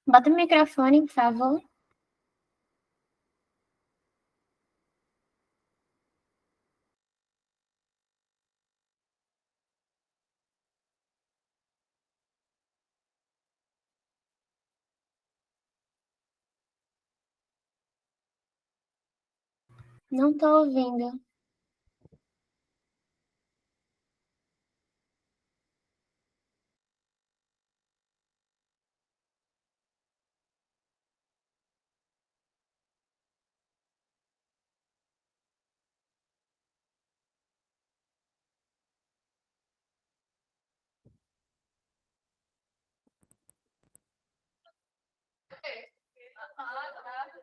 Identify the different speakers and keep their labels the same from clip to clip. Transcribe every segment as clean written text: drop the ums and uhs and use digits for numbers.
Speaker 1: Bota o microfone, por favor. Não estou ouvindo.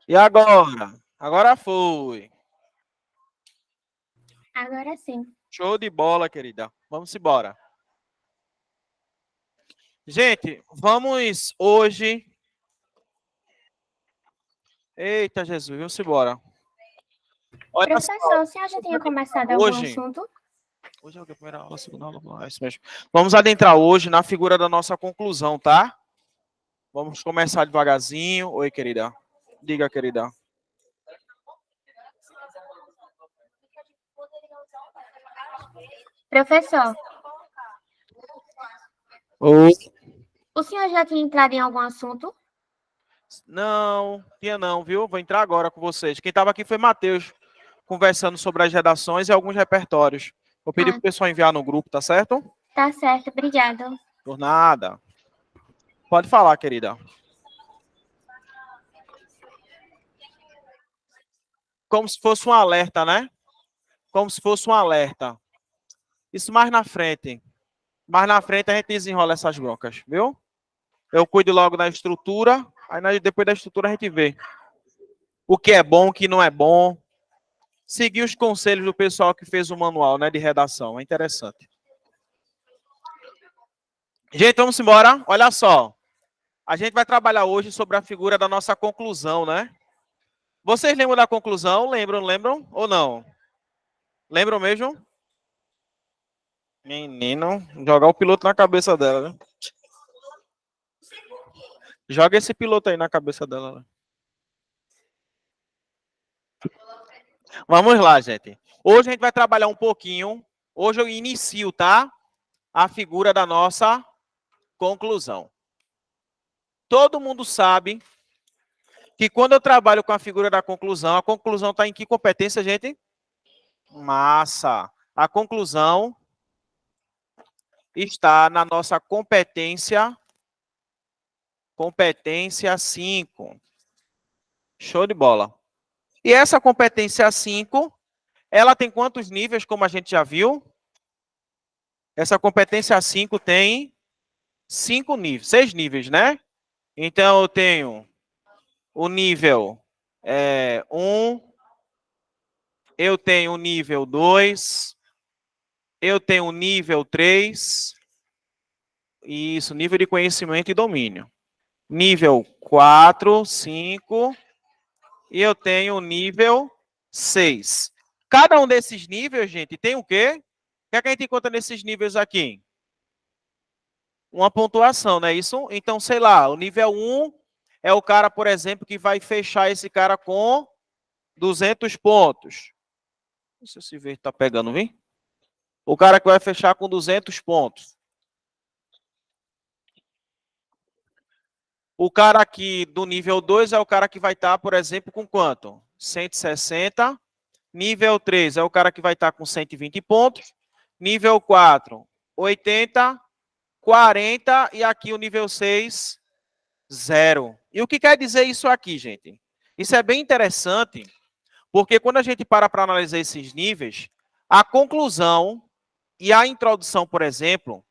Speaker 2: E agora? Agora foi.
Speaker 1: Agora sim.
Speaker 2: Show de bola, querida. Vamos embora. Gente, vamos hoje... Eita, Jesus, vamos embora. Olha
Speaker 1: Professor,
Speaker 2: só.
Speaker 1: o senhor já tinha começado algum assunto?
Speaker 2: Hoje é a primeira aula, segunda aula, é isso mesmo. Vamos adentrar hoje na figura da nossa conclusão, tá? Vamos começar devagarzinho. Oi, querida. Diga, querida.
Speaker 1: Professor,
Speaker 2: Oi.
Speaker 1: o senhor já tinha entrado em algum assunto?
Speaker 2: Não, tinha não, viu? Vou entrar agora com vocês. Quem estava aqui foi Matheus, conversando sobre as redações e alguns repertórios. Vou pedir para o pessoal enviar no grupo, tá certo?
Speaker 1: Tá certo, obrigado.
Speaker 2: Por nada. Pode falar, querida. Como se fosse um alerta, né? Como se fosse um alerta. Isso mais na frente. Mais na frente a gente desenrola essas broncas, viu? Eu cuido logo da estrutura, aí depois da estrutura a gente vê o que é bom, o que não é bom. Seguir os conselhos do pessoal que fez o manual, né, de redação. É interessante. Gente, vamos embora. Olha só. A gente vai trabalhar hoje sobre a figura da nossa conclusão, né? Vocês lembram da conclusão? Lembram ou não? Lembram mesmo? Menino, jogar o piloto na cabeça dela, né? Joga esse piloto aí na cabeça dela. Né? Vamos lá, gente. Hoje a gente vai trabalhar um pouquinho. Hoje eu inicio, tá? A figura da nossa conclusão. Todo mundo sabe que quando eu trabalho com a figura da conclusão, a conclusão está em que competência, gente? Massa. A conclusão está na nossa competência 5. Show de bola. E essa competência 5, ela tem quantos níveis, como a gente já viu? Essa competência 5 tem 5 níveis, 6 níveis, né? Então, eu tenho o nível 1, eu tenho o nível 2, eu tenho o nível 3, isso, nível de conhecimento e domínio. Nível 4, 5, e eu tenho o nível 6. Cada um desses níveis, gente, tem o quê? O que é que a gente encontra nesses níveis aqui? Uma pontuação, não é isso? Então, sei lá, o nível 1 é o cara, por exemplo, que vai fechar esse cara com 200 pontos. Não sei se está pegando, viu? O cara que vai fechar com 200 pontos. O cara aqui do nível 2 é o cara que vai estar, por exemplo, com quanto? 160. Nível 3 é o cara que vai estar com 120 pontos. Nível 4, 80, 40. E aqui o nível 6, 0. E o que quer dizer isso aqui, gente? Isso é bem interessante, porque quando a gente para analisar esses níveis, a conclusão e a introdução, por exemplo,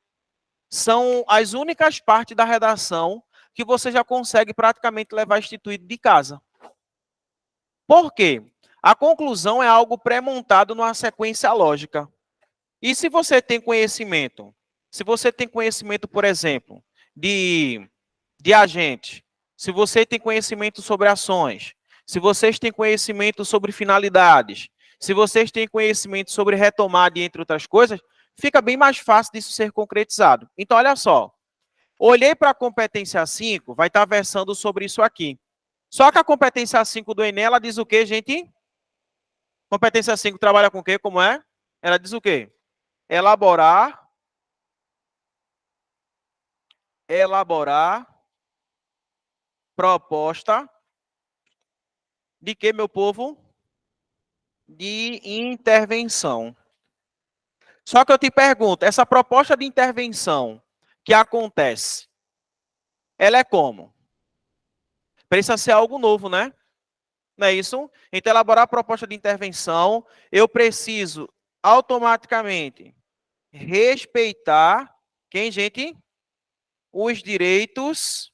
Speaker 2: são as únicas partes da redação que você já consegue praticamente levar instituído de casa. Por quê? A conclusão é algo pré-montado numa sequência lógica. E se você tem conhecimento, por exemplo, de agente, se você tem conhecimento sobre ações, se vocês têm conhecimento sobre finalidades, se vocês têm conhecimento sobre retomada, entre outras coisas, fica bem mais fácil disso ser concretizado. Então, olha só, Olhei para a competência 5, vai estar versando sobre isso aqui. Só que a competência 5 do Enem, ela diz o quê, gente? Competência 5 trabalha com o quê? Como é? Ela diz o quê? Elaborar proposta de que, meu povo? De intervenção. Só que eu te pergunto, essa proposta de intervenção que acontece, ela é como? Precisa ser algo novo, né? Não é isso? Então, elaborar a proposta de intervenção, eu preciso automaticamente respeitar quem, gente? Os direitos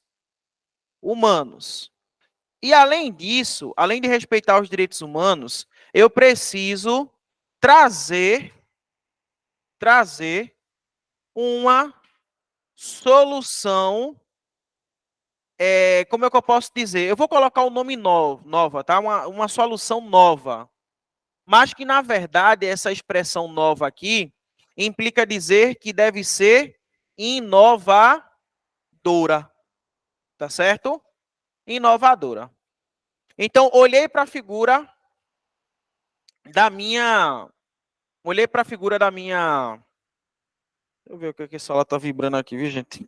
Speaker 2: humanos. E além disso, além de respeitar os direitos humanos, eu preciso trazer uma solução, como é que eu posso dizer? Eu vou colocar o nome nova, tá? Uma solução nova. Mas que, na verdade, essa expressão nova aqui implica dizer que deve ser inovadora. Tá certo? Inovadora. Então, olhei para a figura da minha... Olhei para a figura da minha... Deixa eu ver o que essa sala tá vibrando aqui, viu, gente?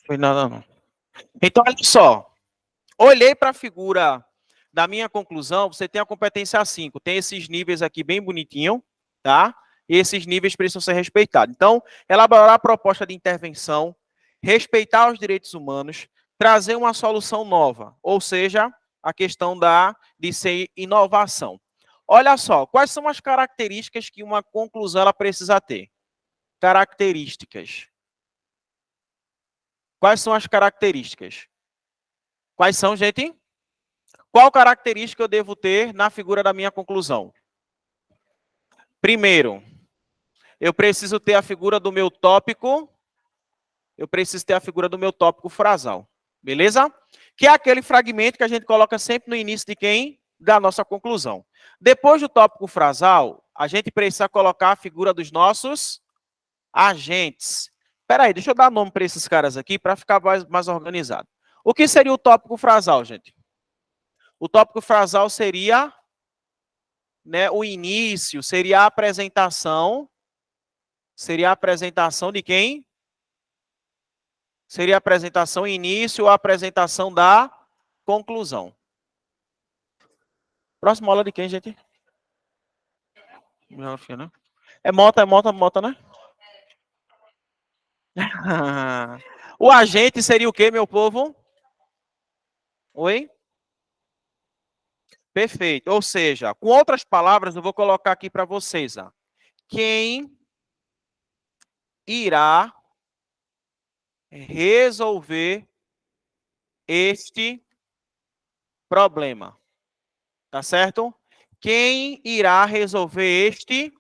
Speaker 2: Foi nada não. Então, olha só. Olhei para a figura da minha conclusão, você tem a competência 5, tem esses níveis aqui bem bonitinho, tá? E esses níveis precisam ser respeitados. Então, elaborar a proposta de intervenção, respeitar os direitos humanos, trazer uma solução nova, ou seja, a questão de ser inovação. Olha só, quais são as características que uma conclusão ela precisa ter? Características. Quais são as características? Quais são, gente? Qual característica eu devo ter na figura da minha conclusão? Primeiro, eu preciso ter a figura do meu tópico, frasal, beleza? Que é aquele fragmento que a gente coloca sempre no início de quem? Da nossa conclusão. Depois do tópico frasal, a gente precisa colocar a figura dos nossos agentes. Espera aí, deixa eu dar nome para esses caras aqui para ficar mais organizado. O que seria o tópico frasal, gente? O tópico frasal seria, né, o início, seria a apresentação. Seria a apresentação de quem? Seria a apresentação início ou a apresentação da conclusão. Próxima aula de quem, gente? É Mota, né? O agente seria o quê, meu povo? Oi? Perfeito. Ou seja, com outras palavras, eu vou colocar aqui para vocês. Ó. Quem irá resolver este problema? Tá certo? Quem irá resolver este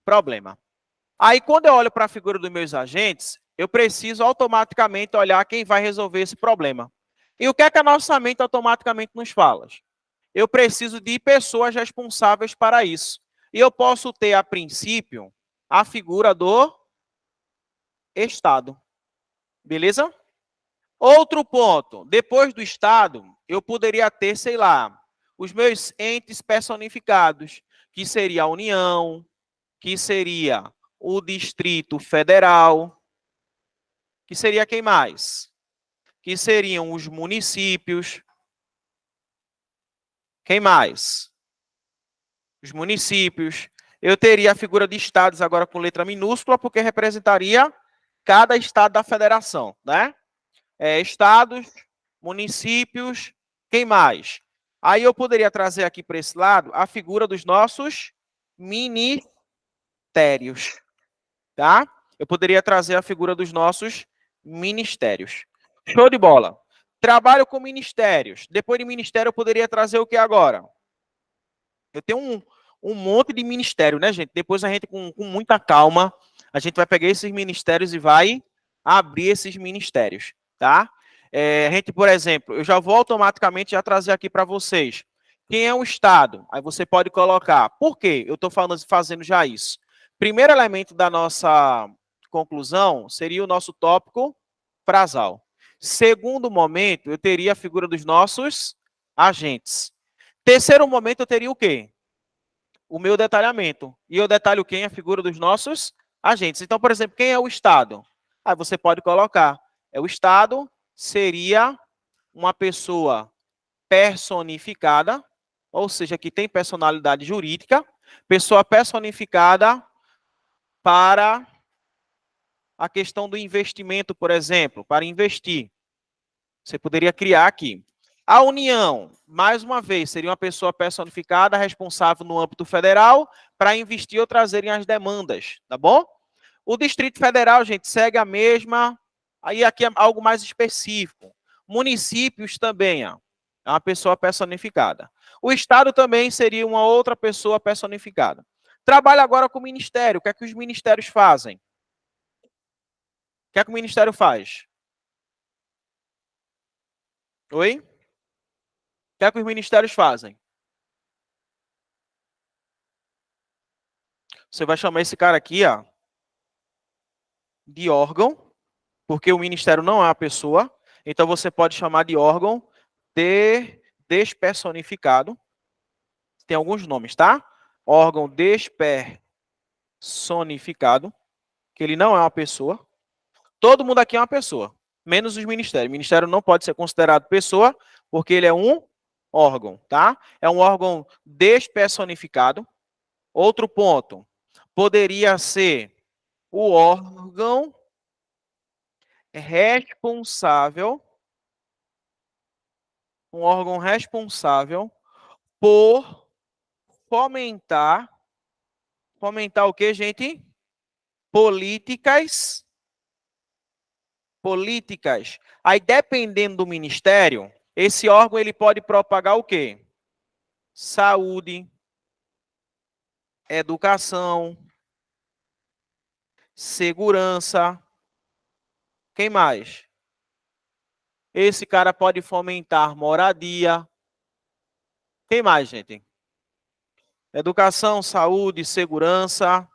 Speaker 2: problema? Aí, quando eu olho para a figura dos meus agentes, eu preciso automaticamente olhar quem vai resolver esse problema. E o que é que a nossa mente automaticamente nos fala? Eu preciso de pessoas responsáveis para isso. E eu posso ter, a princípio, a figura do Estado. Beleza? Outro ponto. Depois do Estado, eu poderia ter, sei lá, os meus entes personificados, que seria a União, que seria o Distrito Federal, que seria quem mais? Que seriam os municípios. Quem mais? Os municípios. Eu teria a figura de estados agora com letra minúscula, porque representaria cada estado da federação, né? Estados, municípios, quem mais? Aí eu poderia trazer aqui para esse lado a figura dos nossos ministérios, tá? Eu poderia trazer a figura dos nossos ministérios. Show de bola. Trabalho com ministérios. Depois de ministério, eu poderia trazer o que agora? Eu tenho um monte de ministério, né, gente? Depois a gente, com muita calma, a gente vai pegar esses ministérios e vai abrir esses ministérios, tá? A gente, por exemplo, eu já vou automaticamente já trazer aqui para vocês Quem é o Estado? Aí você pode colocar. Por quê? Eu estou fazendo já isso. Primeiro elemento da nossa conclusão seria o nosso tópico frasal. Segundo momento, eu teria a figura dos nossos agentes. Terceiro momento, eu teria o quê? O meu detalhamento. E eu detalho quem? A figura dos nossos agentes. Então, por exemplo, quem é o Estado? Aí você pode colocar. O Estado seria uma pessoa personificada, ou seja, que tem personalidade jurídica, pessoa personificada para a questão do investimento, por exemplo, para investir. Você poderia criar aqui. A União, mais uma vez, seria uma pessoa personificada responsável no âmbito federal para investir ou trazerem as demandas, tá bom? O Distrito Federal, gente, segue a mesma. Aí aqui é algo mais específico. Municípios também, ó, é uma pessoa personificada. O Estado também seria uma outra pessoa personificada. Trabalha agora com o Ministério. O que é que os ministérios fazem? O que é que o Ministério faz? Oi? O que é que os ministérios fazem? Você vai chamar esse cara aqui, ó, de órgão, porque o ministério não é uma pessoa, então você pode chamar de órgão despersonificado. Tem alguns nomes, tá? Órgão despersonificado, que ele não é uma pessoa. Todo mundo aqui é uma pessoa, menos os ministérios. O ministério não pode ser considerado pessoa, porque ele é um órgão, tá? É um órgão despersonificado. Outro ponto, poderia ser o órgão responsável, um órgão responsável por fomentar o que, gente? Políticas. Aí, dependendo do ministério, esse órgão ele pode propagar o quê? Saúde, educação, segurança. Quem mais? Esse cara pode fomentar moradia. Quem mais, gente? Educação, saúde, segurança.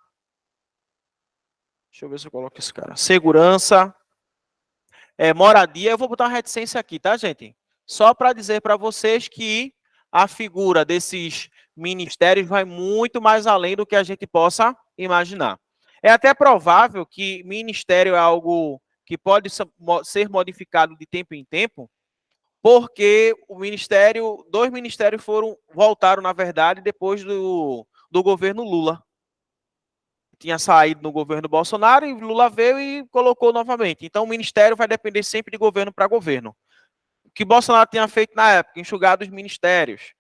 Speaker 2: Deixa eu ver se eu coloco esse cara. Segurança, moradia. Eu vou botar uma reticência aqui, tá, gente? Só para dizer para vocês que a figura desses ministérios vai muito mais além do que a gente possa imaginar. É até provável que ministério é algo que pode ser modificado de tempo em tempo, porque dois ministérios voltaram, na verdade, depois do governo Lula. Tinha saído no governo Bolsonaro e Lula veio e colocou novamente. Então, o ministério vai depender sempre de governo para governo. O que Bolsonaro tinha feito na época? Enxugado os ministérios,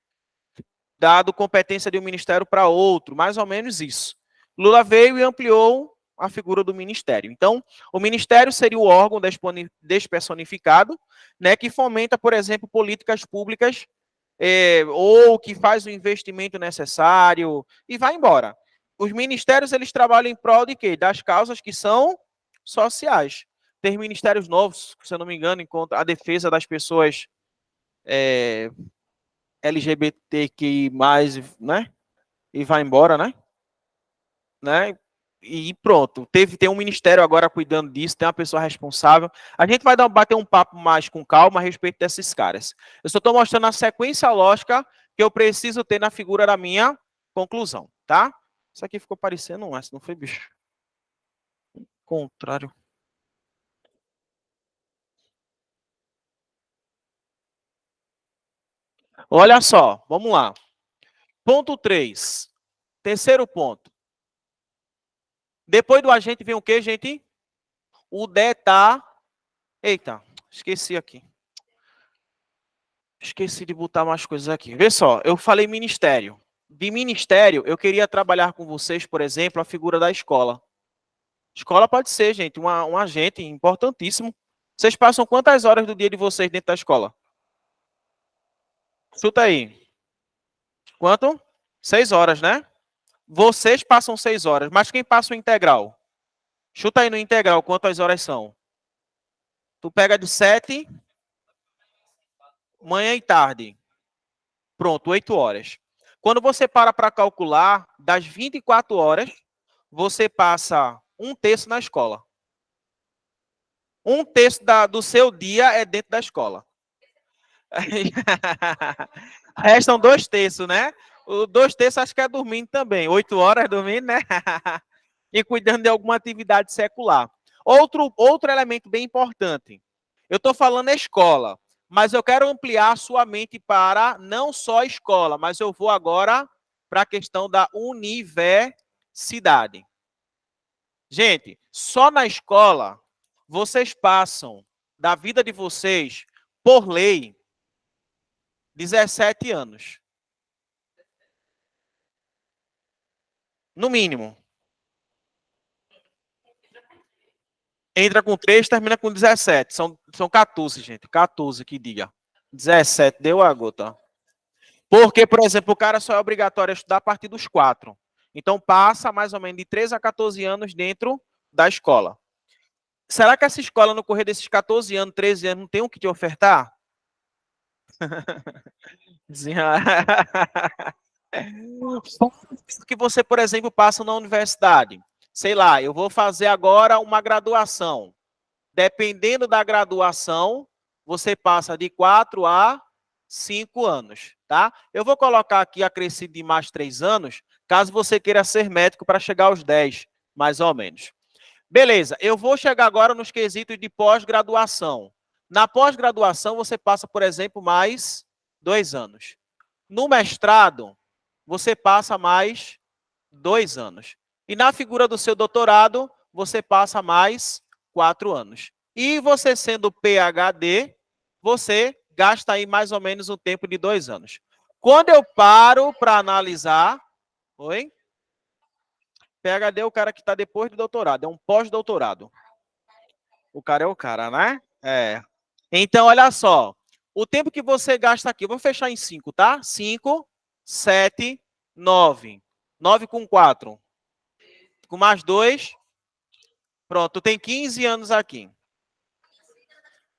Speaker 2: dado competência de um ministério para outro, mais ou menos isso. Lula veio e ampliou a figura do ministério. Então, o ministério seria o órgão despersonificado, né, que fomenta, por exemplo, políticas públicas, ou que faz o investimento necessário e vai embora. Os ministérios, eles trabalham em prol de quê? Das causas que são sociais. Tem ministérios novos, se eu não me engano, contra a defesa das pessoas LGBTQI+, né? E vai embora, né? E pronto. Tem um ministério agora cuidando disso, tem uma pessoa responsável. A gente vai bater um papo mais com calma a respeito desses caras. Eu só estou mostrando a sequência lógica que eu preciso ter na figura da minha conclusão, tá? Isso aqui ficou parecendo um S, não foi, bicho? Contrário. Olha só, vamos lá. Ponto 3. Terceiro ponto. Depois do agente vem o quê, gente? O detalhe. Eita, esqueci aqui. Esqueci de botar mais coisas aqui. Vê só, eu falei ministério. De ministério, eu queria trabalhar com vocês, por exemplo, a figura da escola. Escola pode ser, gente, um agente importantíssimo. Vocês passam quantas horas do dia de vocês dentro da escola? Chuta aí. Quanto? 6 horas, né? Vocês passam 6 horas, mas quem passa o integral? Chuta aí no integral quantas horas são. Tu pega de 7, manhã e tarde. Pronto, 8 horas. Quando você para calcular, das 24 horas, você passa 1/3 na escola. 1/3 do seu dia é dentro da escola. Restam 2/3, né? O 2/3 acho que é dormindo também. 8 horas dormindo, né? E cuidando de alguma atividade secular. Outro elemento bem importante. Eu estou falando escola, mas eu quero ampliar a sua mente para não só escola, mas eu vou agora para a questão da universidade. Gente, só na escola, vocês passam da vida de vocês, por lei, 17 anos. No mínimo. Entra com 3, termina com 17. São 14, gente. 14 que diga. 17, deu a gota. Porque, por exemplo, o cara só é obrigatório estudar a partir dos 4. Então, passa mais ou menos de 13 a 14 anos dentro da escola. Será que essa escola, no correr desses 14 anos, 13 anos, não tem o que te ofertar? Que você, por exemplo, passa na universidade. Sei lá, eu vou fazer agora uma graduação. Dependendo da graduação, você passa de 4 a 5 anos, tá? Eu vou colocar aqui acrescido de mais 3 anos, caso você queira ser médico para chegar aos 10, mais ou menos. Beleza, eu vou chegar agora nos quesitos de pós-graduação. Na pós-graduação, você passa, por exemplo, mais 2 anos. No mestrado, você passa mais 2 anos. E na figura do seu doutorado, você passa mais 4 anos. E você sendo PhD, você gasta aí mais ou menos um tempo de 2 anos. Quando eu paro para analisar... Oi? PhD é o cara que está depois do doutorado, é um pós-doutorado. O cara é o cara, né? É. Então, olha só. O tempo que você gasta aqui, eu vou fechar em 5, tá? 5, 7, 9. 9 com 4. Com mais 2. Pronto, tu tem 15 anos aqui.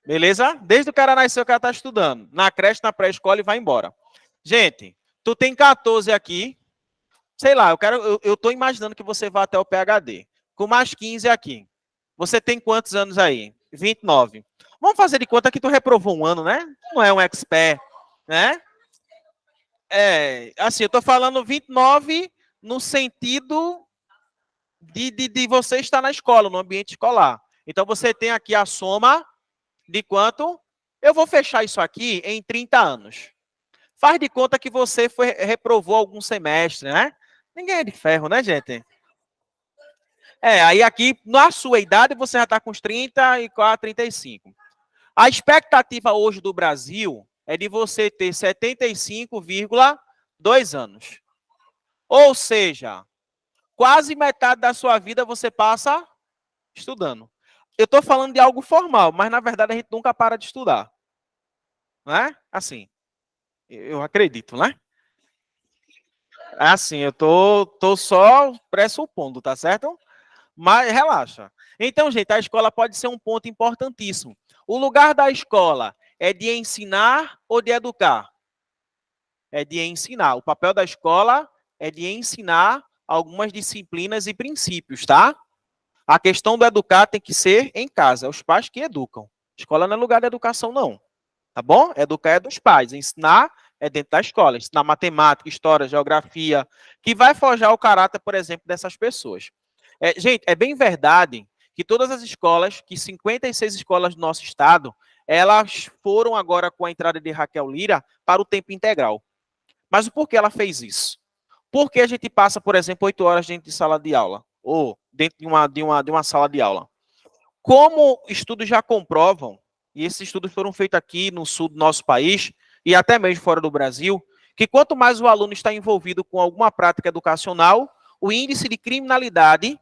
Speaker 2: Beleza? Desde o cara nasceu, o cara está estudando. Na creche, na pré-escola e vai embora. Gente, tu tem 14 aqui. Sei lá, eu tô imaginando que você vá até o PhD. Com mais 15 aqui. Você tem quantos anos aí? 29. Vamos fazer de conta que tu reprovou um ano, né? Não é um expert, né? É, assim, eu tô falando 29 no sentido de você estar na escola, no ambiente escolar. Então, você tem aqui a soma de quanto? Eu vou fechar isso aqui em 30 anos. Faz de conta que você reprovou algum semestre, né? Ninguém é de ferro, né, gente? Aí aqui, na sua idade, você já está com uns 34, 35. A expectativa hoje do Brasil é de você ter 75,2 anos. Ou seja, quase metade da sua vida você passa estudando. Eu estou falando de algo formal, mas na verdade a gente nunca para de estudar. Não é? Assim, eu acredito, né? Assim, eu tô só pressupondo, tá certo? Mas relaxa. Então, gente, a escola pode ser um ponto importantíssimo. O lugar da escola é de ensinar ou de educar? É de ensinar. O papel da escola é de ensinar algumas disciplinas e princípios, tá? A questão do educar tem que ser em casa. É os pais que educam. Escola não é lugar de educação, não. Tá bom? Educar é dos pais. Ensinar é dentro da escola. Ensinar matemática, história, geografia, que vai forjar o caráter, por exemplo, dessas pessoas. Gente, é bem verdade que todas as escolas, que 56 escolas do nosso estado, elas foram agora com a entrada de Raquel Lira para o tempo integral. Mas o porquê ela fez isso? Porque a gente passa, por exemplo, 8 horas dentro de sala de aula, ou dentro de uma sala de aula. Como estudos já comprovam, e esses estudos foram feitos aqui no sul do nosso país, e até mesmo fora do Brasil, que quanto mais o aluno está envolvido com alguma prática educacional, o índice de criminalidade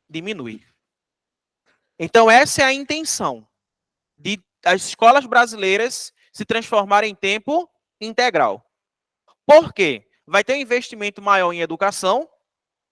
Speaker 2: diminui. Então, essa é a intenção de as escolas brasileiras se transformarem em tempo integral. Por quê? Vai ter um investimento maior em educação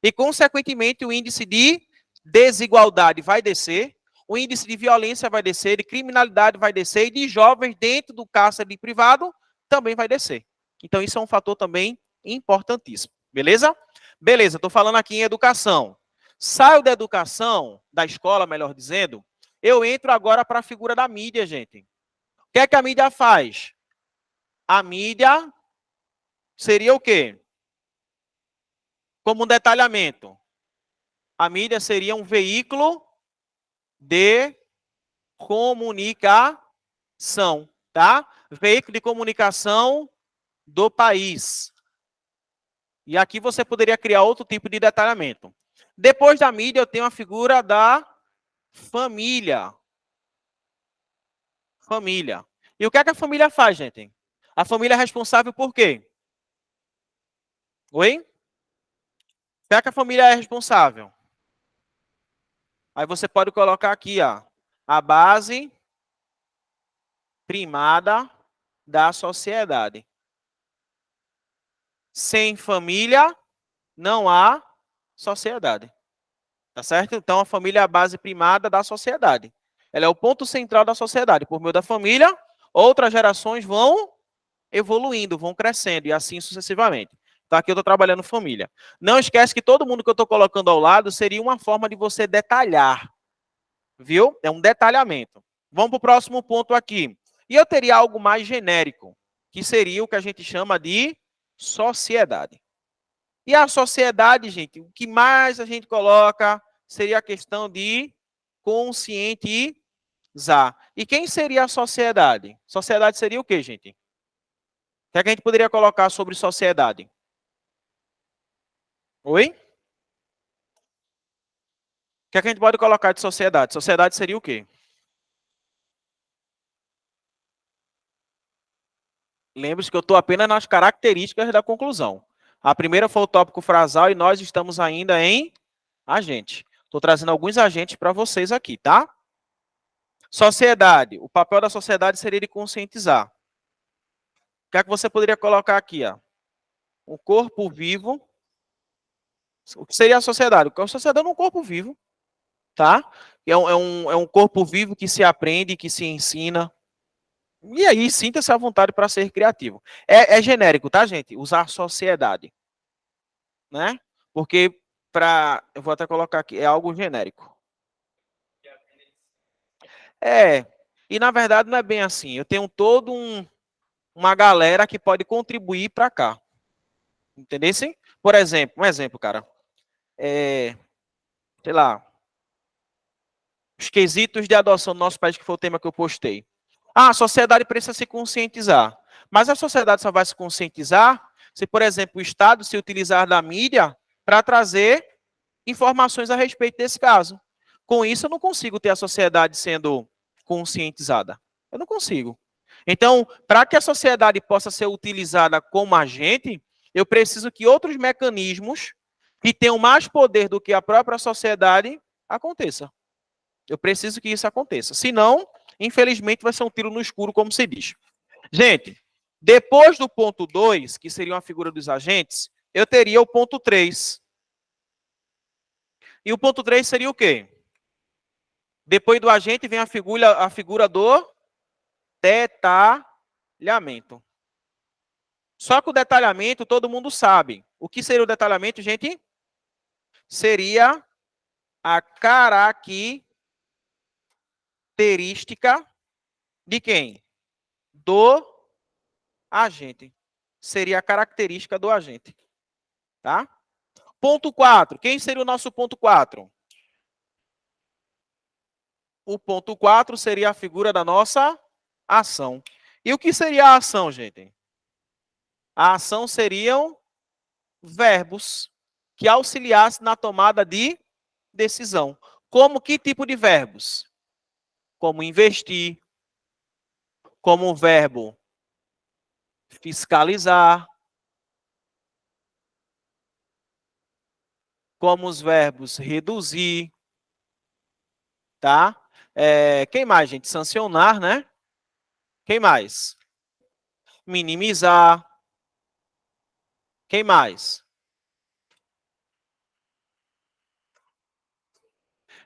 Speaker 2: e, consequentemente, o índice de desigualdade vai descer, o índice de violência vai descer, de criminalidade vai descer e de jovens dentro do cárcere privado também vai descer. Então, isso é um fator também importantíssimo. Beleza? Beleza, estou falando aqui em educação. Saio da educação, da escola, melhor dizendo, eu entro agora para a figura da mídia, gente. O que é que a mídia faz? A mídia seria o quê? Como um detalhamento. A mídia seria um veículo de comunicação, tá? Veículo de comunicação do país. E aqui você poderia criar outro tipo de detalhamento. Depois da mídia, eu tenho a figura da família. Família. E o que é que a família faz, gente? A família é responsável por quê? Oi? O que é que a família é responsável? Aí você pode colocar aqui, ó, a base primada da sociedade. Sem família, não há sociedade. Tá certo? Então, a família é a base primada da sociedade. Ela é o ponto central da sociedade. Por meio da família, outras gerações vão evoluindo, vão crescendo, e assim sucessivamente. Então, aqui eu estou trabalhando família. Não esquece que todo mundo que eu estou colocando ao lado seria uma forma de você detalhar. Viu? É um detalhamento. Vamos para o próximo ponto aqui. E eu teria algo mais genérico, que seria o que a gente chama de sociedade. E a sociedade, gente, o que mais a gente coloca seria a questão de conscientizar. E quem seria a sociedade? Sociedade seria o quê, gente? O que é que a gente poderia colocar sobre sociedade? Oi? O que é que a gente pode colocar de sociedade? Sociedade seria o quê? Lembre-se que eu estou apenas nas características da conclusão. A primeira foi o tópico frasal e nós estamos ainda em agente. Estou trazendo alguns agentes para vocês aqui, tá? Sociedade. O papel da sociedade seria de conscientizar. O que é que você poderia colocar aqui? Ó? Um corpo vivo. O que seria a sociedade? A sociedade é um corpo vivo, tá? É um corpo vivo que se aprende, que se ensina. E aí, sinta-se à vontade para ser criativo. É genérico, tá, gente? Usar sociedade. Né? Porque, eu vou até colocar aqui, é algo genérico. E na verdade não é bem assim. Eu tenho todo uma galera que pode contribuir para cá. Entendeu? Sim? Por exemplo, um exemplo, cara. Sei lá, os quesitos de adoção no nosso país, que foi o tema que eu postei. A sociedade precisa se conscientizar. Mas a sociedade só vai se conscientizar se, por exemplo, o Estado se utilizar da mídia para trazer informações a respeito desse caso. Com isso, eu não consigo ter a sociedade sendo conscientizada. Eu não consigo. Então, para que a sociedade possa ser utilizada como agente, eu preciso que outros mecanismos que tenham mais poder do que a própria sociedade aconteça. Eu preciso que isso aconteça. Senão, infelizmente, vai ser um tiro no escuro, como se diz. Gente, depois do ponto 2, que seria uma figura dos agentes, eu teria o ponto 3. E o ponto 3 seria o quê? Depois do agente vem a figura do detalhamento. Só que o detalhamento todo mundo sabe. O que seria o detalhamento, gente? Seria a característica de quem? Do agente. Seria a característica do agente. Tá? Ponto 4. Quem seria o nosso ponto 4? O ponto 4 seria a figura da nossa ação. E o que seria a ação, gente? A ação seriam verbos que auxiliassem na tomada de decisão. Como que tipo de verbos? Como investir, como o verbo fiscalizar, como os verbos reduzir, tá? Quem mais, gente? Sancionar, né? Quem mais? Minimizar. Quem mais?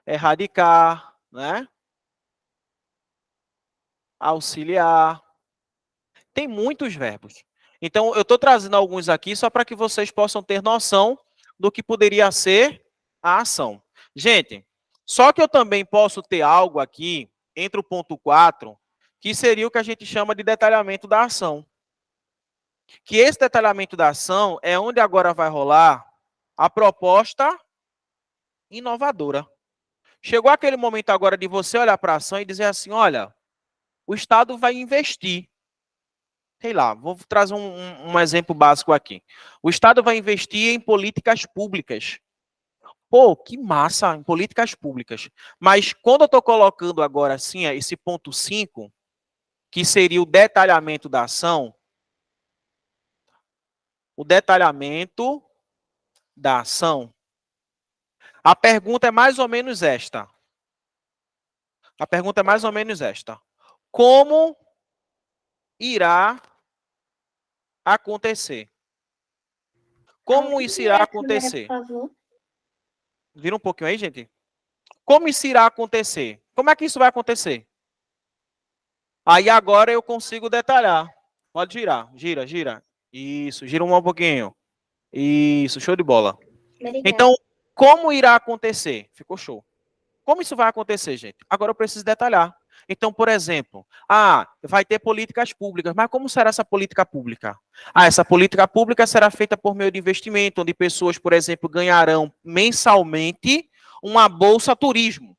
Speaker 2: Erradicar, né? Auxiliar. Tem muitos verbos. Então, eu estou trazendo alguns aqui só para que vocês possam ter noção do que poderia ser a ação. Gente, só que eu também posso ter algo aqui, entre o ponto 4, que seria o que a gente chama de detalhamento da ação. Que esse detalhamento da ação é onde agora vai rolar a proposta inovadora. Chegou aquele momento agora de você olhar para a ação e dizer assim, olha, o Estado vai investir. Sei lá, vou trazer um exemplo básico aqui. O Estado vai investir em políticas públicas. Pô, que massa, em políticas públicas. Mas quando eu estou colocando agora assim, esse ponto 5, que seria o detalhamento da ação, o detalhamento da ação, a pergunta é mais ou menos esta. A pergunta é mais ou menos esta. Como irá acontecer? Como isso irá acontecer?
Speaker 1: Por favor.
Speaker 2: Vira um pouquinho aí, gente. Como isso irá acontecer? Como é que isso vai acontecer? Aí agora eu consigo detalhar. Pode girar. Gira, gira. Isso, gira um pouquinho. Isso, show de bola.
Speaker 1: Obrigada.
Speaker 2: Então, como irá acontecer? Ficou show. Como isso vai acontecer, gente? Agora eu preciso detalhar. Então, por exemplo, vai ter políticas públicas, mas como será essa política pública? Essa política pública será feita por meio de investimento, onde pessoas, por exemplo, ganharão mensalmente uma bolsa turismo.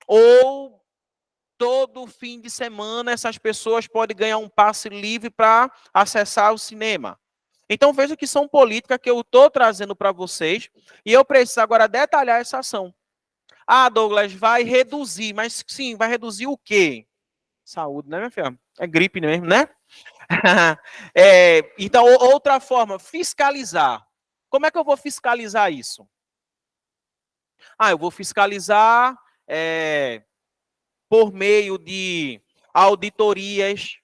Speaker 2: Ou todo fim de semana essas pessoas podem ganhar um passe livre para acessar o cinema. Então, veja que são políticas que eu estou trazendo para vocês e eu preciso agora detalhar essa ação. Douglas, vai reduzir, mas sim, vai reduzir o quê? Saúde, né, minha filha? É gripe mesmo, né? Então, outra forma, fiscalizar. Como é que eu vou fiscalizar isso? Eu vou fiscalizar por meio de auditorias,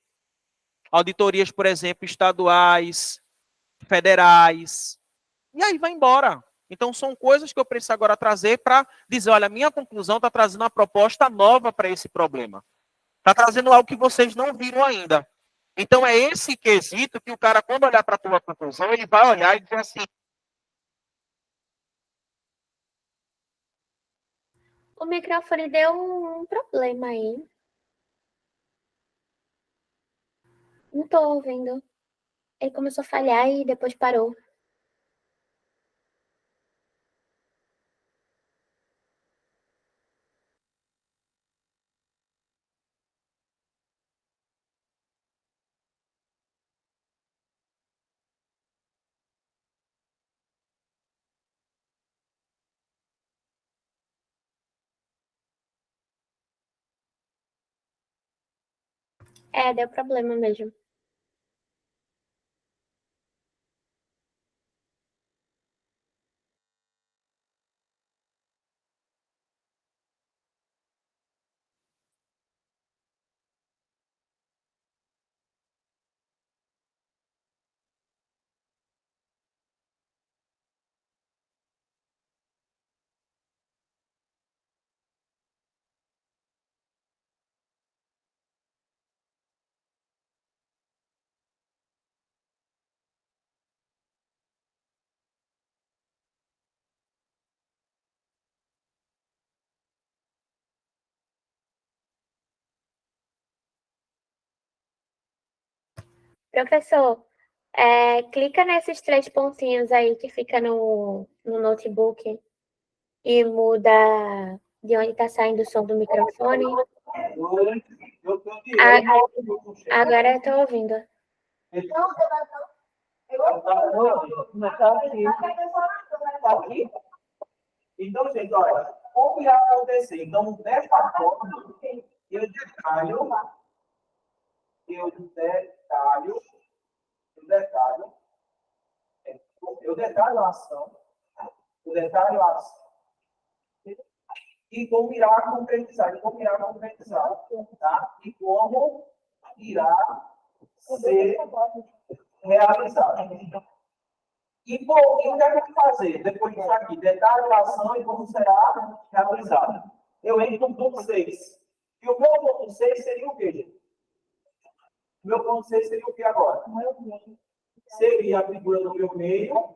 Speaker 2: por exemplo, estaduais, federais, e aí vai embora. Então, são coisas que eu preciso agora trazer para dizer, olha, minha conclusão está trazendo uma proposta nova para esse problema. Está trazendo algo que vocês não viram ainda. Então, é esse quesito que o cara, quando olhar para a tua conclusão, ele vai olhar e dizer assim...
Speaker 1: O microfone deu um problema aí. Não estou ouvindo. Ele começou a falhar e depois parou. Deu problema mesmo. Professor, clica nesses 3 pontinhos aí que fica no notebook e muda de onde está saindo o som do microfone. Agora eu estou ouvindo.
Speaker 2: Então, gente, olha, como irá acontecer? Então, desta forma, eu detalho a ação, e como irá concretizar, tá? E como irá ser realizado. E, bom, o que eu quero fazer depois disso aqui? Detalhe a ação e como será realizada. Eu entro no ponto 6. E o meu ponto 6 seria o quê, gente?
Speaker 3: Meu ponto C seria o que agora? Seria a figura do meu meio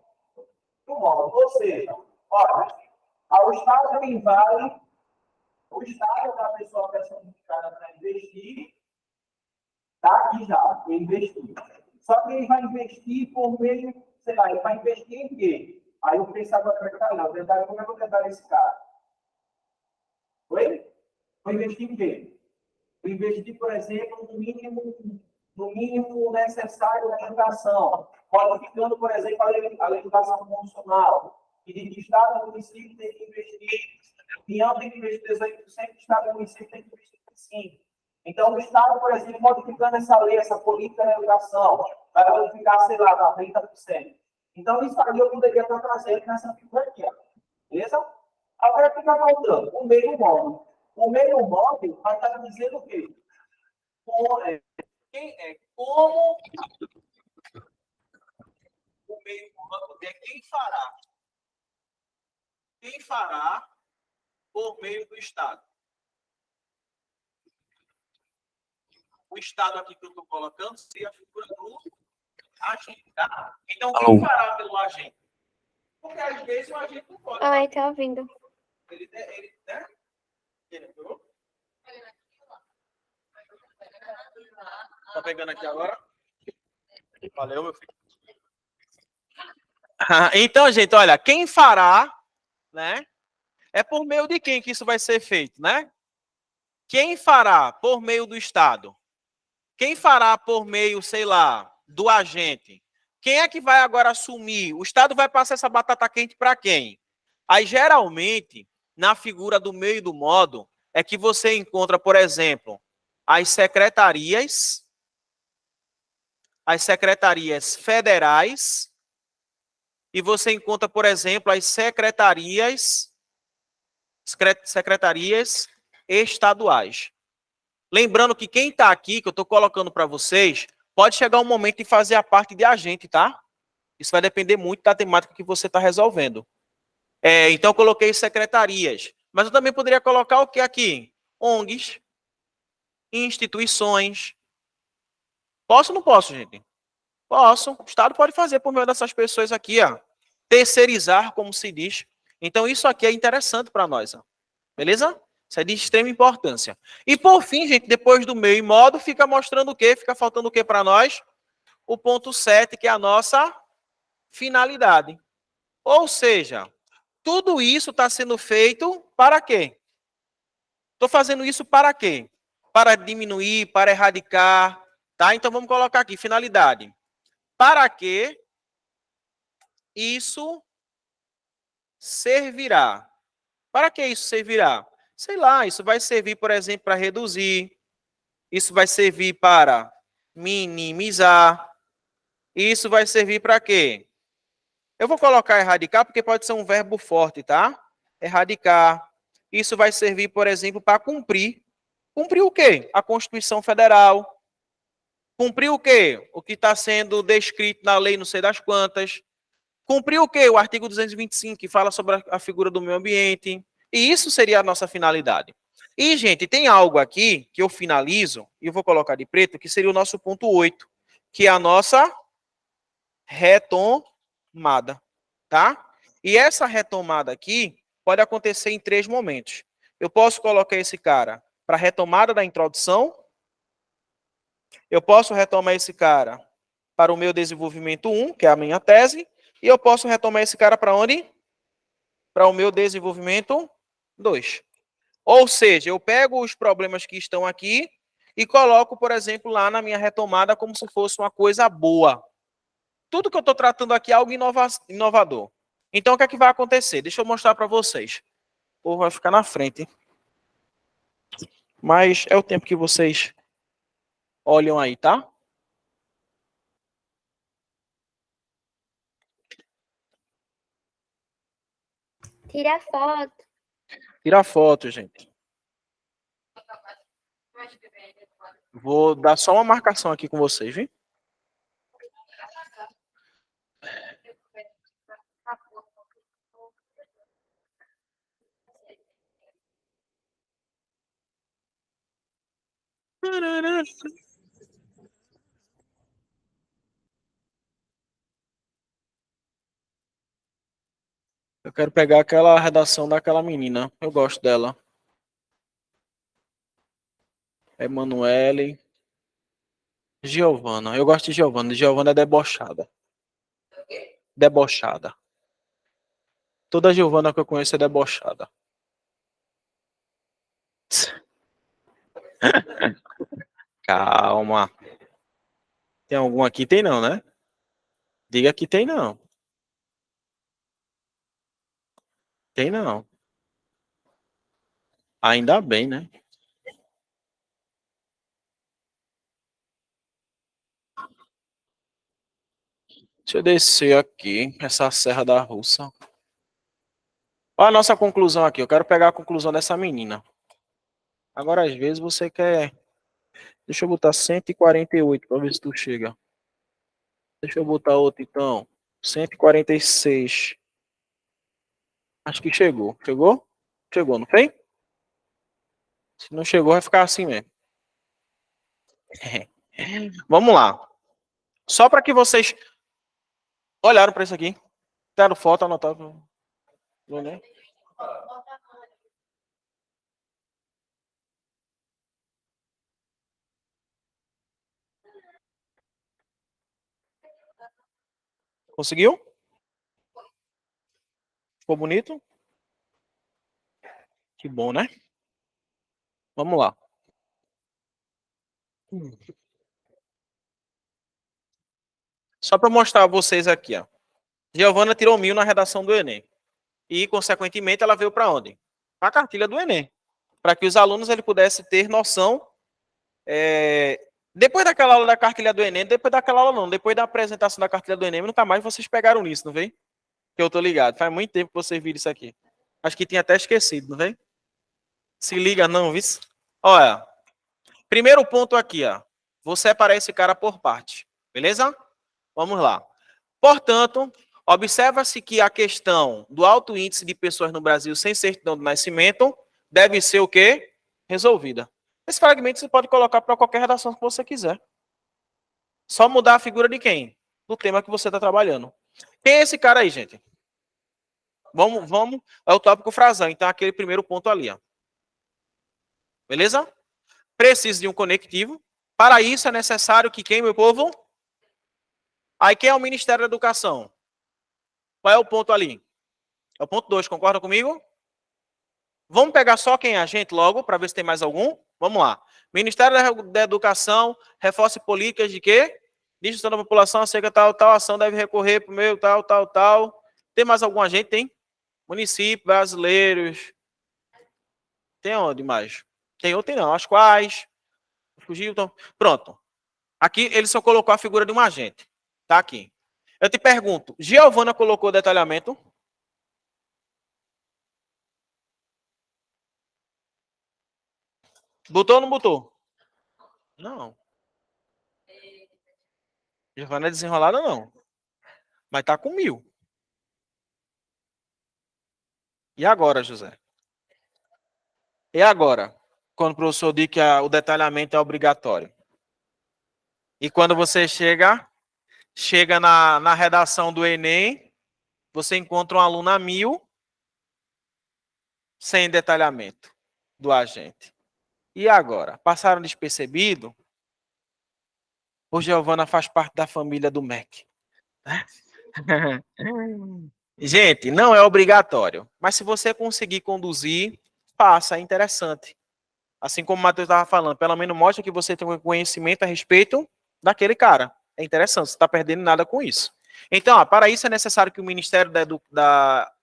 Speaker 3: do módulo. Ou seja, olha, ao estado quem vale, o estado da pessoa personificada para investir, está aqui já, ele investiu. Só que ele vai investir por meio, sei lá, ele vai investir em quê? Aí eu penso agora para detalhar, como é que eu vou detalhar esse cara? Oi? Vou investir em quê? Vou investir, por exemplo, no mínimo necessário da educação, modificando, por exemplo, a legislação constitucional, que de Estado e município tem que investir, União tem que investir 18%, Estado e município tem que investir 25%. Então, o Estado, por exemplo, modificando essa lei, essa política de educação, vai modificar, sei lá, para 30%. Então, isso aí eu poderia estar trazendo nessa figura aqui, ó. Beleza? Agora fica faltando o meio móvel. O meio móvel vai estar dizendo o quê? Como o meio móvel é quem fará. Quem fará por meio do Estado. O Estado aqui que eu estou colocando seria a figura do agente, tá? Então, quem fará pelo agente? Porque às vezes o agente não pode.
Speaker 1: Oi, tá ouvindo?
Speaker 3: Ele né? Ele pegou? Tá pegando aqui agora? Valeu, meu filho.
Speaker 2: Então, gente, olha, quem fará, né? É por meio de quem que isso vai ser feito, né? Quem fará por meio do Estado? Quem fará por meio, sei lá, do agente? Quem é que vai agora assumir? O Estado vai passar essa batata quente para quem? Aí, geralmente, na figura do meio e do modo, é que você encontra, por exemplo, as secretarias federais, e você encontra, por exemplo, as secretarias estaduais. Lembrando que quem está aqui, que eu estou colocando para vocês, pode chegar um momento de fazer a parte de agente, tá? Isso vai depender muito da temática que você está resolvendo. Então, eu coloquei secretarias. Mas eu também poderia colocar o que aqui? ONGs, instituições. Posso ou não posso, gente? Posso. O Estado pode fazer por meio dessas pessoas aqui, ó. Terceirizar, como se diz. Então, isso aqui é interessante para nós, ó. Beleza? Isso é de extrema importância. E por fim, gente, depois do meio e modo, fica mostrando o quê? Fica faltando o quê para nós? O ponto 7, que é a nossa finalidade. Ou seja, tudo isso está sendo feito para quê? Estou fazendo isso para quê? Para diminuir, para erradicar, tá? Então vamos colocar aqui, finalidade. Para que isso servirá? Para que isso servirá? Sei lá, isso vai servir, por exemplo, para reduzir. Isso vai servir para minimizar. Isso vai servir para quê? Eu vou colocar erradicar porque pode ser um verbo forte, tá? Erradicar. Isso vai servir, por exemplo, para cumprir. Cumprir o quê? A Constituição Federal. Cumprir o quê? O que está sendo descrito na lei não sei das quantas. Cumprir o quê? O artigo 225, que fala sobre a figura do meio ambiente. E isso seria a nossa finalidade. E, gente, tem algo aqui que eu finalizo, e eu vou colocar de preto, que seria o nosso ponto 8, que é a nossa retomada, tá? E essa retomada aqui pode acontecer em 3 momentos. Eu posso colocar esse cara para retomada da introdução, eu posso retomar esse cara para o meu desenvolvimento 1, que é a minha tese, e eu posso retomar esse cara para onde? Para o meu desenvolvimento 2. Ou seja, eu pego os problemas que estão aqui e coloco, por exemplo, lá na minha retomada como se fosse uma coisa boa. Tudo que eu estou tratando aqui é algo inovador. Então, o que é que vai acontecer? Deixa eu mostrar para vocês. Ou vai ficar na frente. Mas é o tempo que vocês olham aí, tá?
Speaker 1: Tira foto.
Speaker 2: Tira foto, gente. Vou dar só uma marcação aqui com vocês, viu? quero pegar aquela redação daquela menina. Eu gosto dela. Emanuele. Giovana. Eu gosto de Giovana. Giovana é debochada. Debochada. Toda Giovana que eu conheço é debochada. Calma. Tem algum aqui? Tem não, né? Diga que tem não. Tem não. Ainda bem, né? Deixa eu descer aqui, essa Serra da Russa. Olha a nossa conclusão aqui. Eu quero pegar a conclusão dessa menina. Agora, às vezes, você quer... Deixa eu botar 148 para ver se tu chega. Deixa eu botar outro, então. 146. Acho que chegou. Chegou? Chegou, não foi? Se não chegou, vai ficar assim mesmo. Vamos lá. Só para que vocês olharam para isso aqui. Tiraram foto, anotaram. Né? Conseguiu? Ficou bonito? Que bom, né? Vamos lá. Só para mostrar a vocês aqui, ó. Giovana tirou 1000 na redação do Enem. E, consequentemente, ela veio para onde? Para a cartilha do Enem. Para que os alunos ele pudessem ter noção. Depois daquela aula da cartilha do Enem, depois daquela aula não, depois da apresentação da cartilha do Enem, nunca mais vocês pegaram nisso, não vem? Que eu tô ligado. Faz muito tempo que vocês viram isso aqui. Acho que tinha até esquecido, não vem? Se liga não, viu? Olha, primeiro ponto aqui, ó. Vou separar esse cara por parte, beleza? Vamos lá. Portanto, observa-se que a questão do alto índice de pessoas no Brasil sem certidão de nascimento deve ser o quê? Resolvida. Esse fragmento você pode colocar para qualquer redação que você quiser. Só mudar a figura de quem? Do tema que você está trabalhando. Quem é esse cara aí, gente? Vamos. É o tópico frasão. Então, aquele primeiro ponto ali, ó. Beleza? Precisa de um conectivo. Para isso, é necessário que quem, meu povo? Aí, quem é o Ministério da Educação? Qual é o ponto ali? É o ponto 2, concorda comigo? Vamos pegar só quem é a gente logo, para ver se tem mais algum. Vamos lá. Ministério da Educação, reforce políticas de quê? De gestão da população acerca tal ação deve recorrer para o meio tal. Tem mais algum agente? Tem? Municípios brasileiros. Tem onde mais? Tem ou tem não? As quais? Fugiu, então. Pronto. Aqui ele só colocou a figura de um agente. Tá aqui. Eu te pergunto, Giovana colocou detalhamento? Botou ou não botou? Não. Giovana é desenrolada, não. Mas tá com 1000. E agora, José? E agora? Quando o professor diz que o detalhamento é obrigatório. E quando você chega na redação do Enem, você encontra um aluno a 1000 sem detalhamento do agente. E agora? Passaram despercebido? O Giovana faz parte da família do MEC. Gente, não é obrigatório. Mas se você conseguir conduzir, faça, é interessante. Assim como o Matheus estava falando, pelo menos mostra que você tem um conhecimento a respeito daquele cara. É interessante, você está perdendo nada com isso. Então, para isso é necessário que o Ministério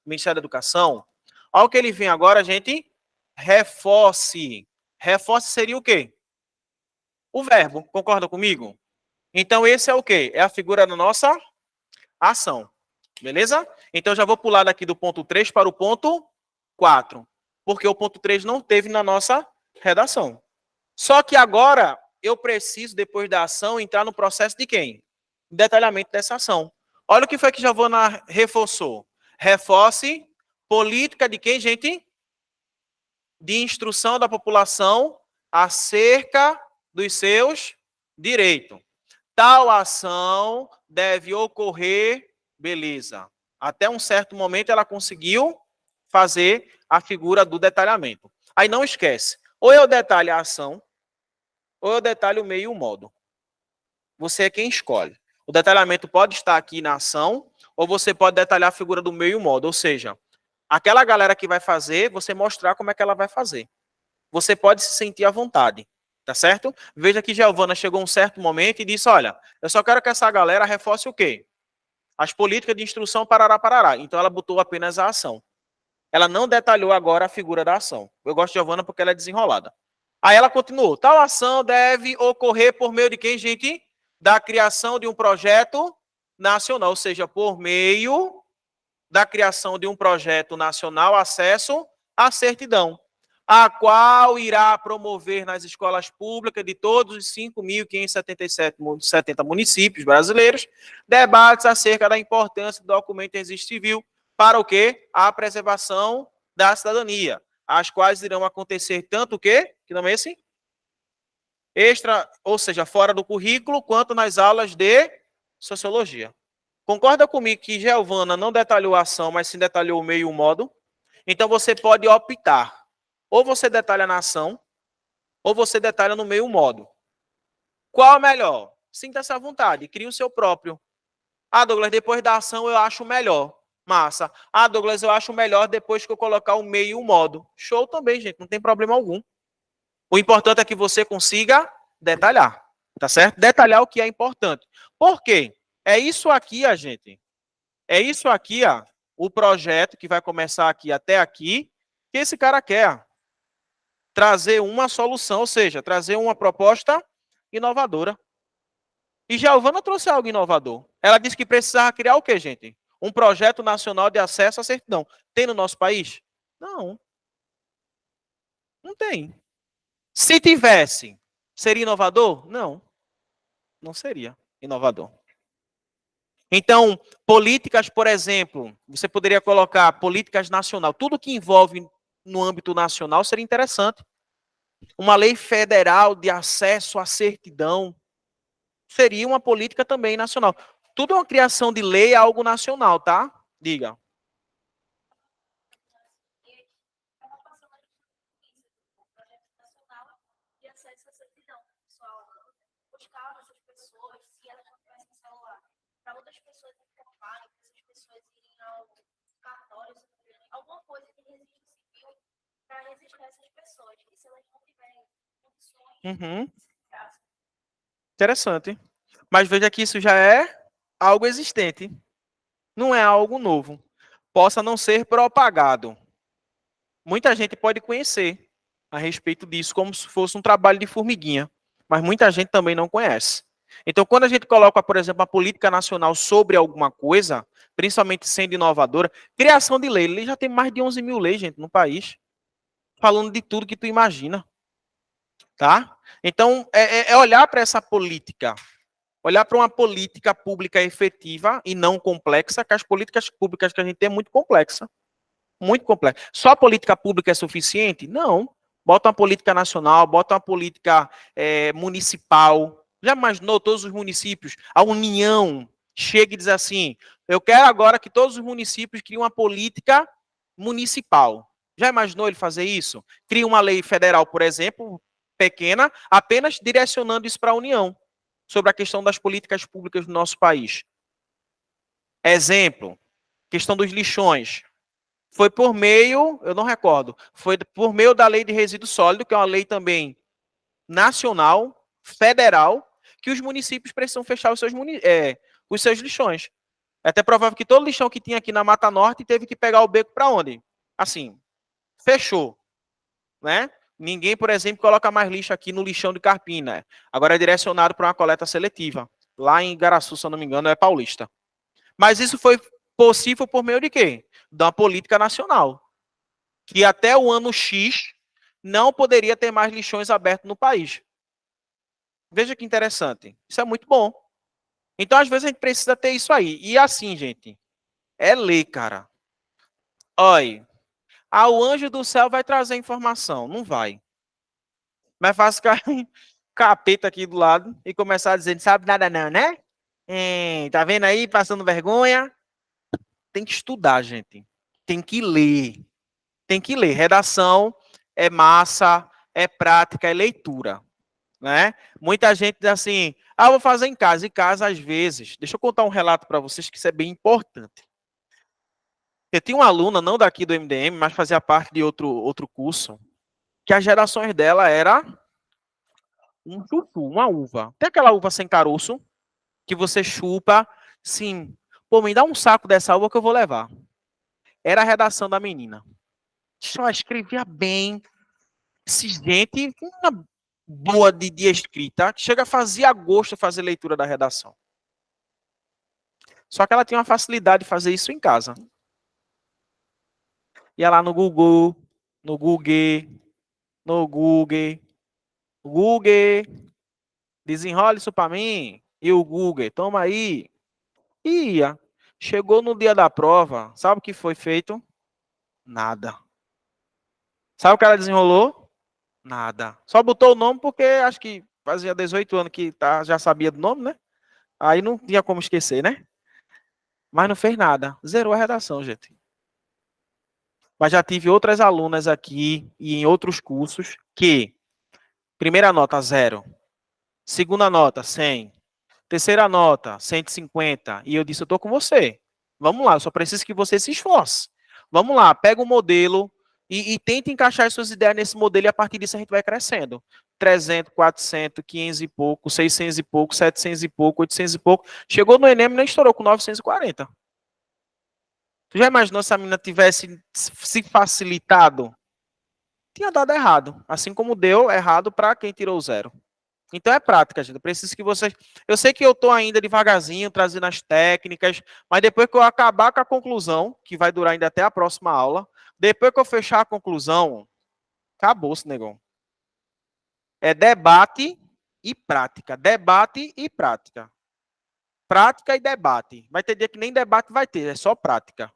Speaker 2: Ministério da Educação, ao que ele vem agora, a gente reforce. Reforce seria o quê? O verbo, concorda comigo? Então, esse é o quê? É a figura da nossa ação. Beleza? Então, eu já vou pular daqui do ponto 3 para o ponto 4. Porque o ponto 3 não teve na nossa redação. Só que agora, eu preciso, depois da ação, entrar no processo de quem? Detalhamento dessa ação. Olha o que foi que Giovana reforçou. Reforce política de quem, gente? De instrução da população acerca dos seus direitos. Tal ação deve ocorrer, beleza. Até um certo momento ela conseguiu fazer a figura do detalhamento. Aí não esquece, ou eu detalho a ação, ou eu detalho o meio e o modo. Você é quem escolhe. O detalhamento pode estar aqui na ação, ou você pode detalhar a figura do meio e o modo. Ou seja, aquela galera que vai fazer, você mostrar como é que ela vai fazer. Você pode se sentir à vontade, tá certo? Veja que Giovana chegou um certo momento e disse, olha, eu só quero que essa galera reforce o quê? As políticas de instrução, parará, parará. Então ela botou apenas a ação. Ela não detalhou agora a figura da ação. Eu gosto de Giovana porque ela é desenrolada. Aí ela continuou, tal ação deve ocorrer por meio de quem, gente? Da criação de um projeto nacional, ou seja, por meio da criação de um projeto nacional, acesso à certidão, a qual irá promover nas escolas públicas de todos os 5.570 municípios brasileiros debates acerca da importância do documento de registro civil para o quê? A preservação da cidadania, as quais irão acontecer tanto que não é esse? Extra, ou seja, fora do currículo, quanto nas aulas de sociologia. Concorda comigo que Giovana não detalhou a ação, mas sim detalhou o meio e o modo? Então você pode optar. Ou você detalha na ação, ou você detalha no meio e o modo. Qual é melhor? Sinta-se à vontade, crie o seu próprio. Ah, Douglas, depois da ação eu acho melhor. Massa. Ah, Douglas, eu acho melhor depois que eu colocar o meio e o modo. Show também, gente, não tem problema algum. O importante é que você consiga detalhar, tá certo? Detalhar o que é importante. Por quê? É isso aqui, gente. É isso aqui, o projeto que vai começar aqui até aqui, que esse cara quer. Trazer uma solução, ou seja, trazer uma proposta inovadora. E Giovana trouxe algo inovador. Ela disse que precisava criar o quê, gente? Um projeto nacional de acesso à certidão. Tem no nosso país? Não. Não tem. Se tivesse, seria inovador? Não. Não seria inovador. Então, políticas, por exemplo, você poderia colocar políticas nacional, tudo que envolve no âmbito nacional seria interessante. Uma lei federal de acesso à certidão seria uma política também nacional. Tudo é uma criação de lei, é algo nacional, tá? Diga.
Speaker 1: Alguma coisa de registro civil para registrar essas pessoas. E se elas não tiverem condições,
Speaker 2: Interessante. Mas veja que isso já é algo existente. Não é algo novo. Possa não ser propagado. Muita gente pode conhecer a respeito disso como se fosse um trabalho de formiguinha. Mas muita gente também não conhece. Então, quando a gente coloca, por exemplo, a política nacional sobre alguma coisa, principalmente sendo inovadora, criação de lei. Ele já tem mais de 11 mil leis, gente, no país. Falando de tudo que tu imagina. Tá? Então, é olhar para essa política. Olhar para uma política pública efetiva e não complexa, que as políticas públicas que a gente tem é muito complexa. Muito complexa. Só a política pública é suficiente? Não. Bota uma política nacional, bota uma política municipal. Já imaginou todos os municípios? A União chega e diz assim, eu quero agora que todos os municípios criem uma política municipal. Já imaginou ele fazer isso? Cria uma lei federal, por exemplo, pequena, apenas direcionando isso para a União, sobre a questão das políticas públicas do nosso país. Exemplo, questão dos lixões. Foi por meio, eu não recordo, foi por meio da lei de resíduo sólido, que é uma lei também nacional, federal, que os municípios precisam fechar os seus lixões. É até provável que todo lixão que tinha aqui na Mata Norte teve que pegar o beco para onde? Assim, fechou, né? Ninguém, por exemplo, coloca mais lixo aqui no lixão de Carpina. Agora é direcionado para uma coleta seletiva. Lá em Igaraçu, se eu não me engano, é Paulista. Mas isso foi possível por meio de quê? Da política nacional. Que até o ano X não poderia ter mais lixões abertos no país. Veja que interessante. Isso é muito bom. Então, às vezes, a gente precisa ter isso aí. E assim, gente, é lei, cara. Olha, o anjo do céu vai trazer informação. Não vai. Mas faz capeta aqui do lado e começar a dizer, não sabe nada não, né? Tá vendo aí, passando vergonha? tem que estudar, gente. Tem que ler. Tem que ler. Redação é massa, é prática, é leitura. Né? Muita gente diz assim, eu vou fazer em casa. Em casa, às vezes. Deixa eu contar um relato para vocês que isso é bem importante. Eu tinha uma aluna, não daqui do MDM, mas fazia parte de outro curso, que as gerações dela era um chuchu, uma uva. Tem aquela uva sem caroço, que você chupa, sim. Pô, me dá um saco dessa uva que eu vou levar. Era a redação da menina. Só escrevia bem. Gente, uma boa de escrita. Chega a fazer gosto fazer leitura da redação. Só que ela tinha uma facilidade de fazer isso em casa. Ia lá no Google, no Google, no Google, Google, desenrola isso para mim. E o Google, toma aí. E ia. Chegou no dia da prova, sabe o que foi feito? Nada. Sabe o que ela desenrolou? Nada. Só botou o nome porque acho que fazia 18 anos que já sabia do nome, né? Aí não tinha como esquecer, né? Mas não fez nada. Zerou a redação, gente. Mas já tive outras alunas aqui e em outros cursos que primeira nota, 0. Segunda nota, 100. Terceira nota, 150. E eu disse, eu tô com você. Vamos lá, eu só preciso que você se esforce. Vamos lá, pega um modelo e tente encaixar as suas ideias nesse modelo e a partir disso a gente vai crescendo. 300, 400, 500 e pouco, 600 e pouco, 700 e pouco, 800 e pouco. Chegou no Enem e não estourou com 940. Tu já imaginou se a menina tivesse se facilitado? Tinha dado errado. Assim como deu errado para quem tirou o 0. Então é prática, gente. Eu preciso que vocês. Eu sei que eu estou ainda devagarzinho, trazendo as técnicas, mas depois que eu acabar com a conclusão, que vai durar ainda até a próxima aula, depois que eu fechar a conclusão, acabou-se, negão. É debate e prática. Debate e prática. Prática e debate. Vai ter dia que nem debate vai ter, é só prática.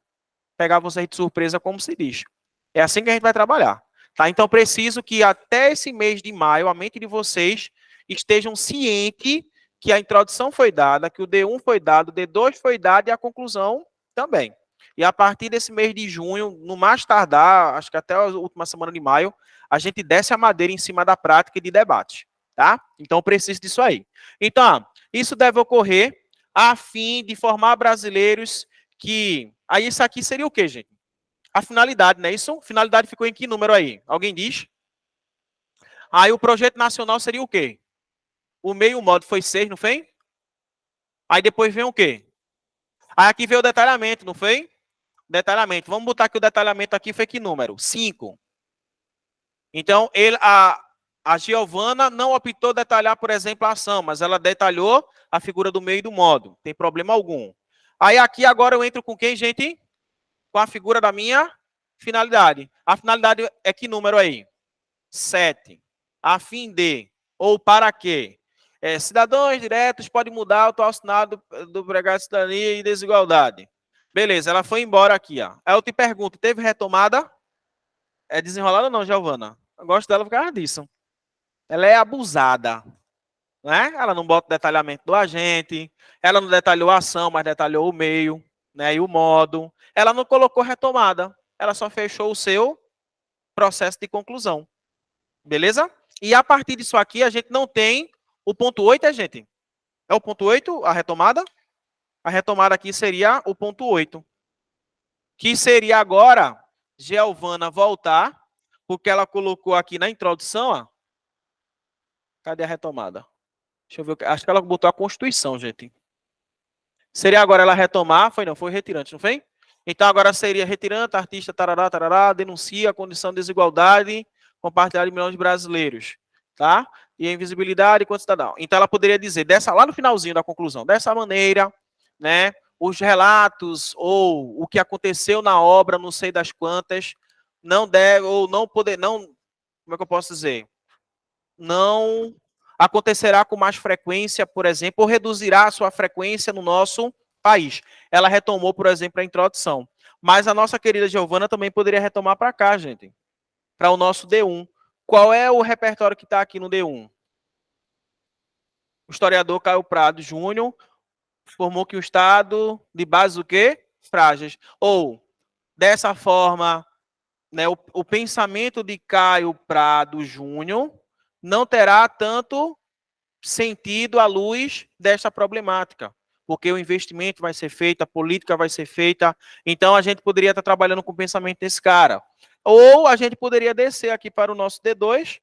Speaker 2: Pegar vocês de surpresa, como se diz. É assim que a gente vai trabalhar. Tá? Então, preciso que até esse mês de maio, a mente de vocês estejam cientes que a introdução foi dada, que o D1 foi dado, o D2 foi dado e a conclusão também. E a partir desse mês de junho, no mais tardar, acho que até a última semana de maio, a gente desce a madeira em cima da prática e de debate. Tá? Então, preciso disso aí. Então, isso deve ocorrer a fim de formar brasileiros que... Aí isso aqui seria o quê, gente? A finalidade, não é isso? Finalidade ficou em que número aí? Alguém diz? Aí o projeto nacional seria o quê? O meio modo foi 6, não foi? Aí depois vem o quê? Aí aqui veio o detalhamento, não foi? Detalhamento. Vamos botar que o detalhamento aqui foi que número? 5. Então, a Giovana não optou detalhar, por exemplo, a ação, mas ela detalhou a figura do meio e do modo. Tem problema algum. Aí aqui agora eu entro com quem, gente? Com a figura da minha finalidade. A finalidade é que número aí? 7. A fim de, ou para quê? Cidadãos diretos podem mudar o atual assinado do pregado de cidadania e desigualdade. Beleza, ela foi embora aqui. Ó. Aí eu te pergunto, teve retomada? É desenrolada não, Giovana? Eu gosto dela por causa disso. Ela é abusada. Né? Ela não bota o detalhamento do agente, ela não detalhou a ação, mas detalhou o meio, né, e o modo. Ela não colocou retomada, ela só fechou o seu processo de conclusão. Beleza? E a partir disso aqui, a gente não tem o ponto 8, gente? É o ponto 8, a retomada? A retomada aqui seria o ponto 8. Que seria agora, Giovana voltar, porque ela colocou aqui na introdução, ó. Cadê a retomada? Deixa eu ver. Acho que ela botou a Constituição, gente. Seria agora ela retomar, foi não, foi retirante, não foi? Então agora seria retirante, artista, tarará, tarará, denuncia a condição de desigualdade compartilhada de milhões de brasileiros, tá? E a invisibilidade enquanto cidadão. Então ela poderia dizer, lá no finalzinho da conclusão, dessa maneira, né, os relatos ou o que aconteceu na obra, não sei das quantas, não deve, ou não poder, não, como é que eu posso dizer? Não acontecerá com mais frequência, por exemplo, ou reduzirá a sua frequência no nosso país. Ela retomou, por exemplo, a introdução. Mas a nossa querida Giovana também poderia retomar para cá, gente. Para o nosso D1. Qual é o repertório que está aqui no D1? O historiador Caio Prado Júnior formou que o Estado de base o quê? frágeis. Ou, dessa forma, né, o pensamento de Caio Prado Júnior não terá tanto sentido à luz desta problemática, porque o investimento vai ser feito, a política vai ser feita, então a gente poderia estar trabalhando com o pensamento desse cara. Ou a gente poderia descer aqui para o nosso D2,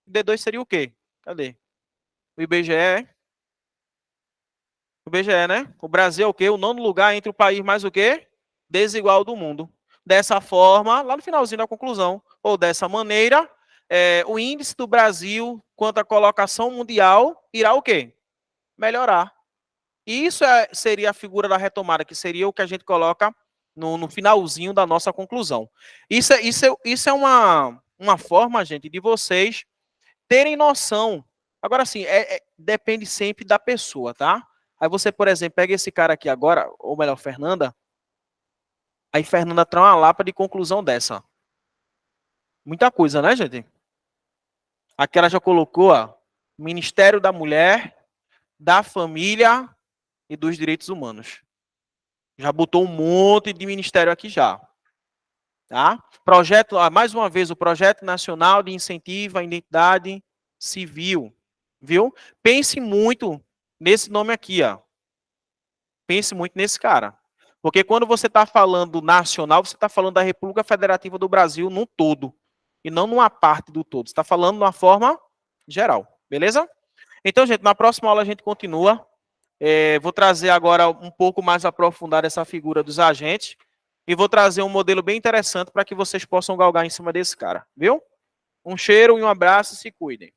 Speaker 2: D2 seria o quê? Cadê? O IBGE. O IBGE, né? O Brasil é o quê? O nono lugar entre o país mais o quê? Desigual do mundo. Dessa forma, lá no finalzinho da conclusão, ou dessa maneira, o índice do Brasil quanto à colocação mundial irá o quê? Melhorar. E isso seria a figura da retomada, que seria o que a gente coloca no finalzinho da nossa conclusão. Isso é uma forma, gente, de vocês terem noção. Agora, assim, depende sempre da pessoa, tá? Aí você, por exemplo, pega esse cara aqui agora, ou melhor, Fernanda. Aí Fernanda traz uma lapa de conclusão dessa. Muita coisa, né, gente? Aqui ela já colocou, ó, Ministério da Mulher, da Família e dos Direitos Humanos. Já botou um monte de ministério aqui já. Tá? Projeto, mais uma vez, o Projeto Nacional de Incentivo à Identidade Civil. Viu? Pense muito nesse nome aqui, ó. Pense muito nesse cara. Porque quando você está falando nacional, você está falando da República Federativa do Brasil num todo. E não numa parte do todo. Você está falando de uma forma geral. Beleza? Então, gente, na próxima aula a gente continua. Vou trazer agora um pouco mais aprofundado essa figura dos agentes. E vou trazer um modelo bem interessante para que vocês possam galgar em cima desse cara. Viu? Um cheiro e um abraço e se cuidem.